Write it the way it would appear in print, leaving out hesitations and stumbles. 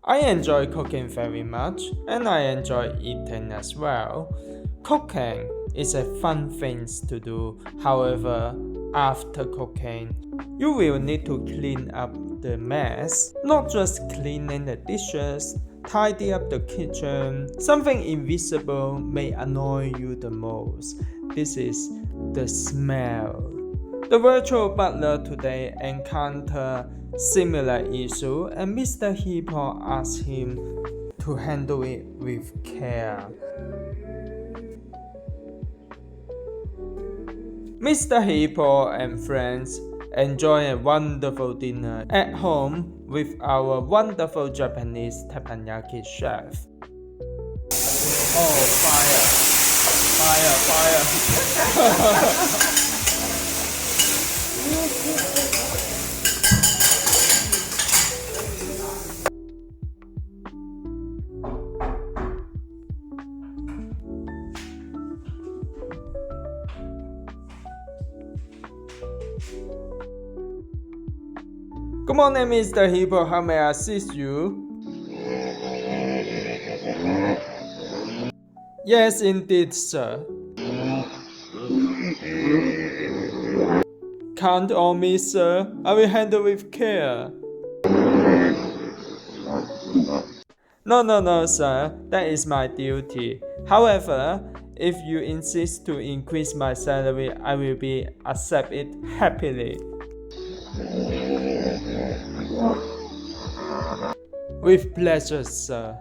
I enjoy cooking very much, and I enjoy eating as well. Cooking is a fun thing to do. However, after cooking, you will need to clean up the mess, not just cleaning the dishes, tidy up the kitchen. Something invisible may annoy you the most. This is the smell. The virtual butler today encountered similar issue, and Mr. Hippo asked him to handle it with care. Mr. Hippo and friends enjoy a wonderful dinner at home with our wonderful Japanese teppanyaki chef. Oh, fire! Fire! Good morning, Mr. Hippo. How may I assist you? Yes, indeed, sir. Count on me, sir. I will handle with care. No, sir. That is my duty. However, if you insist to increase my salary, I will accept it happily. With pleasure, sir.